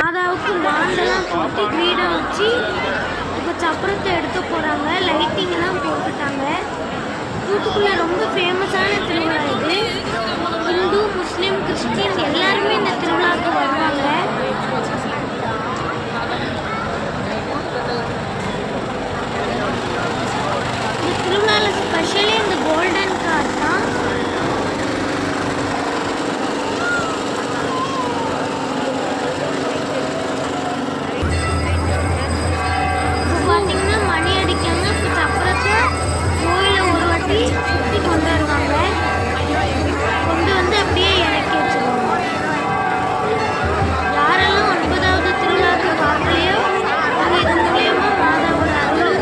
மாதாவுக்கு மாண்டெல்லாம் போட்டு கிரீடம் வச்சு இப்போ சப்பரத்தை எடுக்க போகிறாங்க. லைட்டிங் எல்லாம் போட்டுட்டாங்க. தூத்துக்குள்ள ரொம்ப ஃபேமஸான திருவிழா இது. ஹிந்து, முஸ்லீம், கிறிஸ்டின் எல்லாருமே இந்த திருவிழாவுக்கு வருவாங்க. இந்த திருவிழாவில் ஸ்பெஷலி இந்த கோல்டன் கார் தான். சுற்றி கொண்டு வருவாங்க. கொண்டு வந்து அப்படியே இறக்கி வச்சுருவாங்க. யாரெல்லாம் 9வது திருவிழாவுக்கு பார்க்கலையோ அவங்க இது மூலியமா மாதாவோட அருள்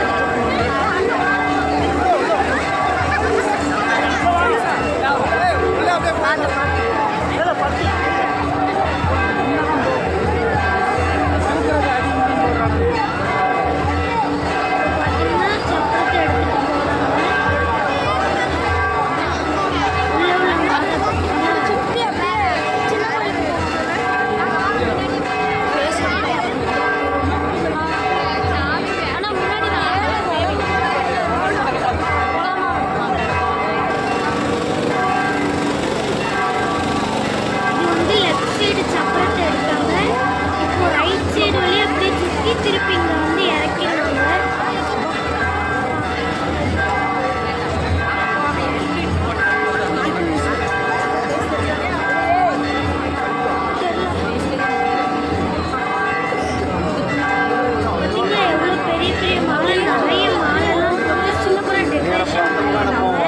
திருப்பி இங்கே வந்து இறக்கிடுவாங்க. பார்த்தீங்களா எவ்வளோ பெரிய பெரிய மாலை, நிறைய மாலைலாம் போட்டு சூப்பராக டெக்கரேஷன் பண்ணியிருந்தாங்க.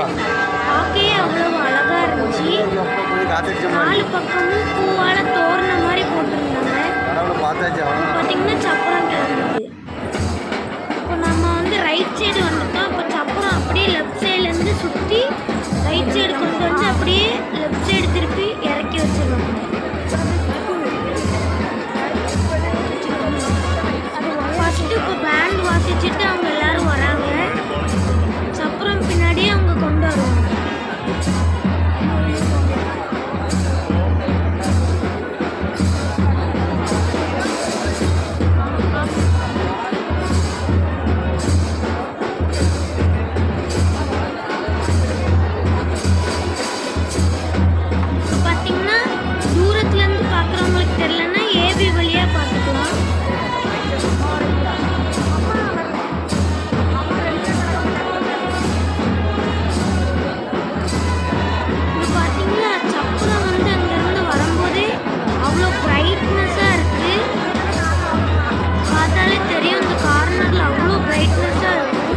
பார்க்கவே அவ்வளோ அழகாக இருந்துச்சு. 4 பக்கமும் பூவால் தோரண மாதிரி போட்டிருந்தாங்க. பார்த்தீங்கன்னா சப்பரம் கிளம்புது. இப்போ நம்ம வந்து ரைட் சைடு வந்துட்டோம். இப்போ சப்பரம் அப்படியே லெஃப்ட் சைட்லேருந்து சுற்றி ரைட் சைடு கொண்டு வந்து அப்படியே லெஃப்ட் சைடு திருப்பி இறக்கி வச்சிருவாங்க. ஃபஸ்ட்டு இப்போ பேண்ட் வாசிச்சுட்டு அவங்க எல்லாரும் வராங்க. சப்பரம் பின்னாடியே அவங்க கொண்டு வருவாங்க. தெரியலன்னா ஏபி வழியா பார்த்துக்கலாம். இது பார்த்தீங்கன்னா சப்பரம் வந்து அங்கேருந்து வரும்போதே அவ்வளோ பிரைட்னஸாக இருக்குது. பார்த்தாலே தெரியும் இந்த கார்னரில் அவ்வளோ பிரைட்னஸாக இருக்கும்.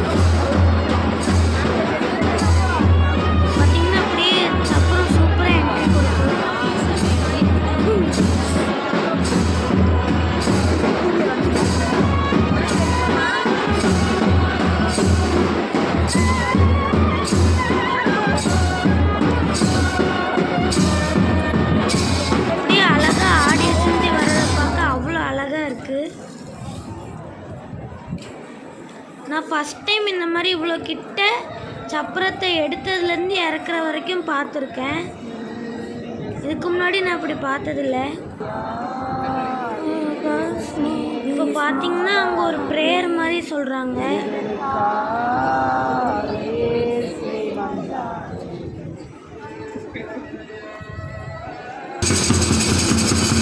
பார்த்தீங்கன்னா அப்படியே சப்பரம் சூப்பராக என்ட்ரி கொடுக்கும். நான் ஃபஸ்ட் டைம் இந்த மாதிரி இவ்வளோ கிட்ட சப்பரத்தை எடுத்ததுலேருந்து இறக்குற வரைக்கும் பார்த்துருக்கேன். இதுக்கு முன்னாடி நான் அப்படி பார்த்ததில்ல. இப்போ பார்த்தீங்கன்னா அங்கே ஒரு ப்ரேயர் மாதிரி சொல்கிறாங்க.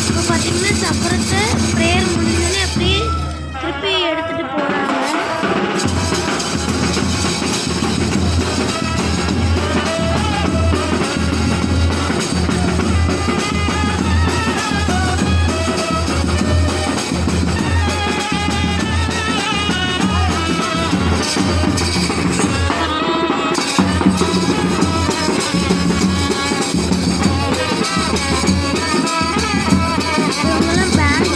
இப்போ பார்த்தீங்கன்னா சப்பரத்தை ப்ரேயர் முடிஞ்சோடனே அப்படியே திருப்பி எடுத்துகிட்டு போகிறாங்க. பேண்ட்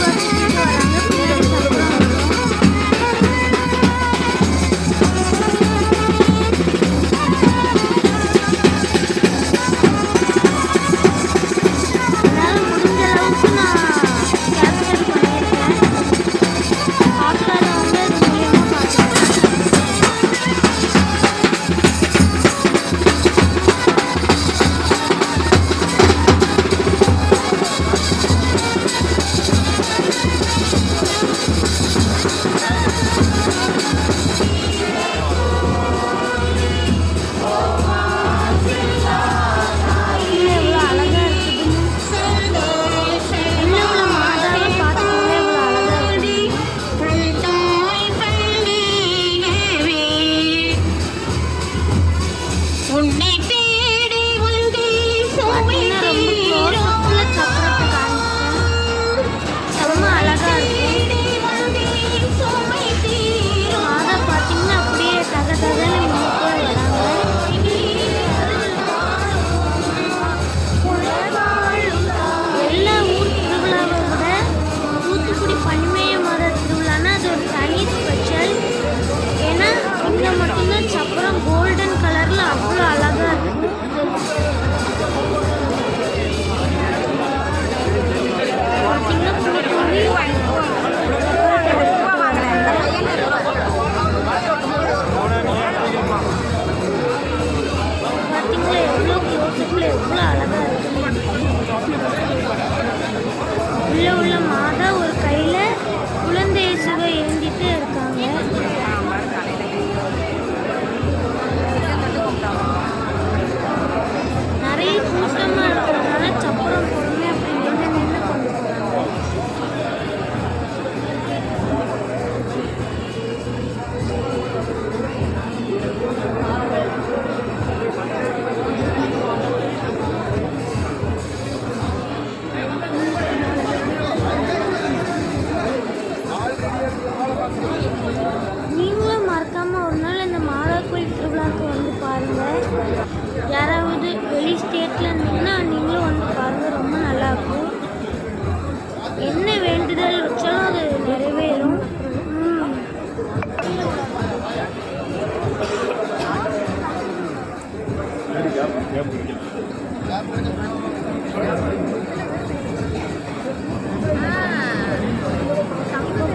இப்போ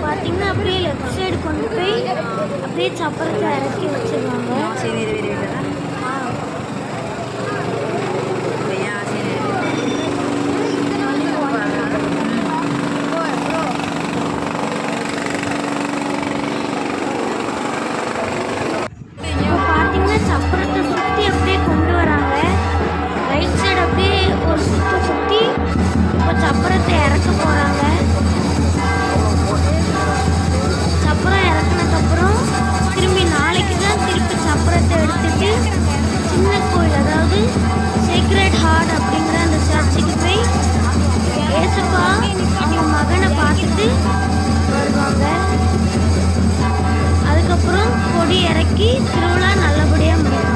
பார்த்தீங்கன்னா அப்படியே லெஃப்ட் சைடு கொண்டு போய் அப்படியே சப்பரத்தை இறக்கி வச்சிருவாங்க. இப்போ பார்த்தீங்கன்னா சப்பரத்தை சுற்றி அப்படியே கொண்டு வராங்க. ரைட் சைடு அப்படியே ஒரு சுற்றி இப்போ சப்பரத்தை இறக்க போகிறாங்க. சப்பரம் இறக்குனதுக்கப்புறம் திரும்பி நாளைக்கு தான் திருப்பி சப்பரத்தை எடுத்துட்டு சின்ன கோயில், அதாவது சேக்ரெட் ஹார்ட் அப்படிங்கிற அந்த சர்ச்சுக்கு போய் ஏசப்பா அவங்க மகனை பார்த்துட்டு வருவாங்க. அதுக்கப்புறம் கொடி இறக்கி திருவிழா நல்லபடியாக முடியும்.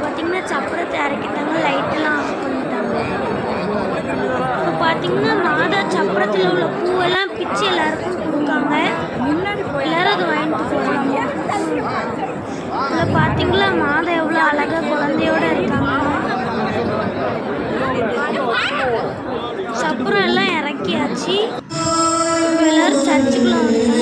பார்த்தீங்கன்னா சப்பரத்தை இறக்கிட்டாங்க, லைட்டெல்லாம் ஆஃப் பண்ணிட்டாங்க. இப்போ பார்த்தீங்கன்னா மாதா சப்பரத்தில் உள்ள பூவெல்லாம் பிச்சு எல்லாருக்கும் கொடுக்காங்க. எல்லாரும் அதை வாங்கிட்டு போகிறாங்க. இதில் பார்த்தீங்களா மாதா எவ்வளோ அழகாக குழந்தையோடு இருக்காங்க. சப்பரம் எல்லாம் இறக்கியாச்சு. இப்போ எல்லாரும் சர்ச்சுக்குள்ள வந்துட்டாங்க.